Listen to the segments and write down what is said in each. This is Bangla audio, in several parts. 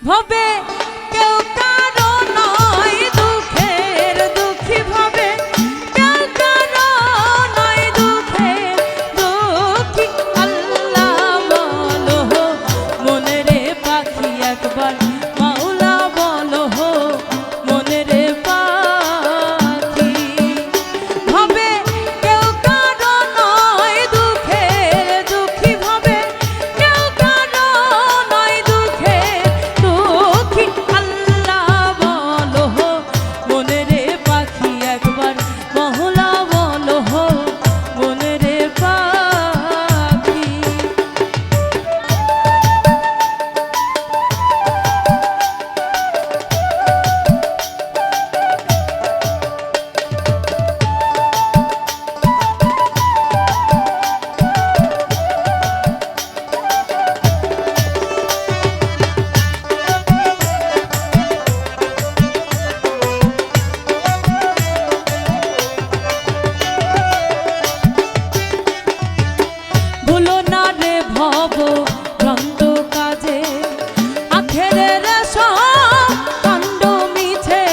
ভবে কেউ কারো নয় দুঃখের দুঃখী ভবে কেউ কারো নয় দুঃখের দুঃখী আল্লাহ বলো মনে রে পাখি একবার মাওলা বলো মনে রে পাখি ভবে কেউ কারো নয় দুঃখের দুঃখী ভবে কেউ কারো নয় দুঃখের দুঃখী আল্লাহ বলো মনে রে পাখি একবার মাওলা বলো মনে রে পাখি। ভুলো না রে ভব ভ্রান্ত কাজে আখেরের সব কাণ্ড মিছে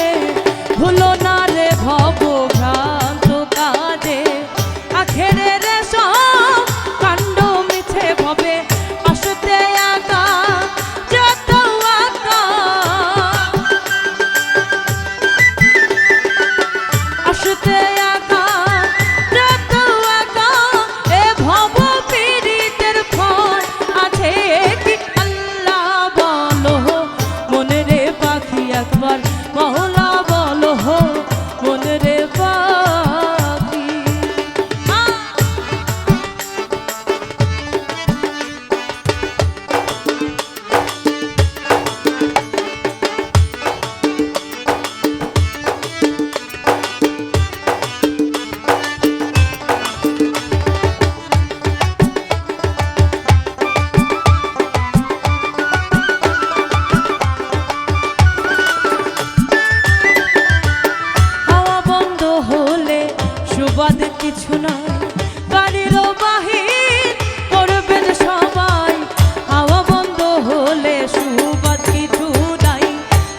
ভুলো না রে ভব ভ্রান্ত কাজে আখেরের সব কাণ্ড মিছে ভবে আসতে আকা যত আকা আসতে আকা যত আকা এ ভব পীড়িতের ফল আছে কি আল্লাহ বলো মনে রে পাখি একবার মাওলা বলো মনে রে পাখি। হাওয়া বন্ধ হলে সুবাদ কিছু নয় বাড়ির বাহির করবেন সবাই হাওয়া বন্ধ হলে সুবাদ কিছু নাই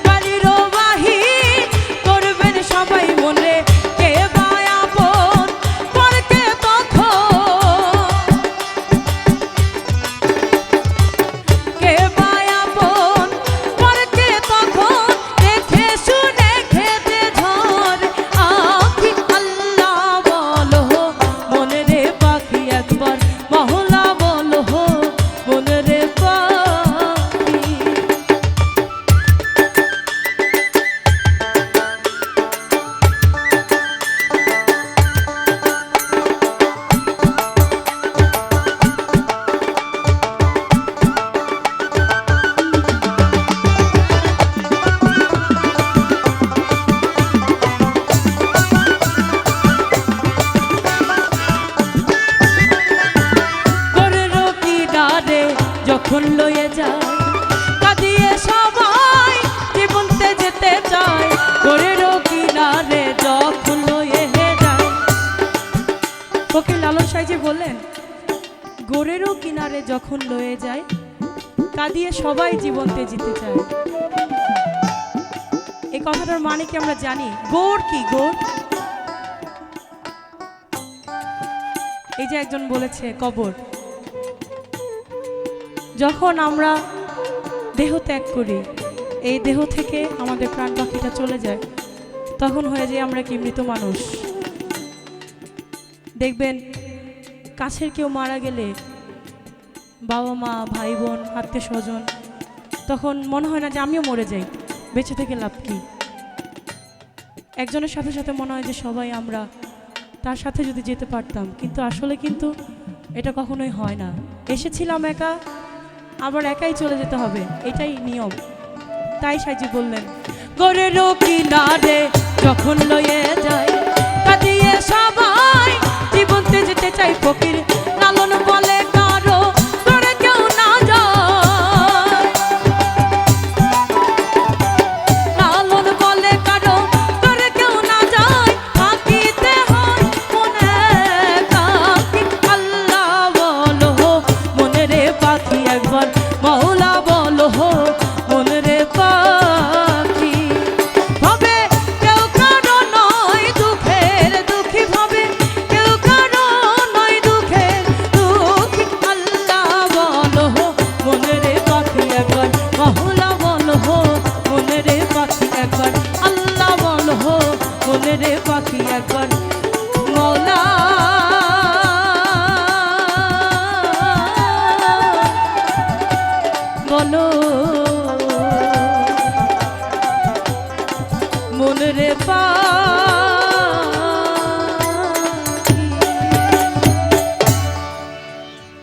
বাড়ির বাহির করবেন সবাই মনে কে বা আপন পরকে তখন কে বা আপন পরকে তখন দেখে শুনে খেতে ঝড় আখি আল্লাহ বলো মনে রে পাখি একবার মাওলা বলো মনে রে পাখি। গরেরও কিনারে যখন লয়ে যায় কাঁদিয়ে সবাই জীবনতে যেতে চায় গরেরও কিনারে যখন লয়ে যায় ফকির লালন সাইজি বললেন গোরেরও কিনারে যখন লয়ে যায় কাঁদিয়ে সবাই জীবনতে যেতে চায়। এই কথাটার মানে কি আমরা জানি? গোর কি গোর? এই যে একজন বলেছে কবর। যখন আমরা দেহ ত্যাগ করি এই দেহ থেকে আমাদের প্রাণ পাখিটা চলে যায় তখন হয়ে যায় আমরা কি মৃত মানুষ। দেখবেন কাছের কেউ মারা গেলে বাবা মা ভাই বোন আত্মীয় স্বজন তখন মনে হয় না যে আমিও মরে যাই, বেঁচে থেকে লাভ কি। একজনের সাথে সাথে মনে হয় যে সবাই আমরা তার সাথে যদি যেতে পারতাম, কিন্তু আসলে কিন্তু এটা কখনোই হয় না। এসেছিলাম একা, আবার একাই চলে যেতে হবে, এটাই নিয়ম। তাই সাইজি বললেন গরেরও কিনারে যখন লয়ে যায় কাঁদিয়ে সবাই জীবনতে যেতে চাই। ফকির লালন বলে কারো করে কেউ না যায়, লালন বলে কারো করে কেউ না যায়, থাকিতে হয় মনে পাখি আল্লাহ বলো মনে রে পাখি একবার মাওলা বলো মনে রে রে পাখি একবার মৌলা বলো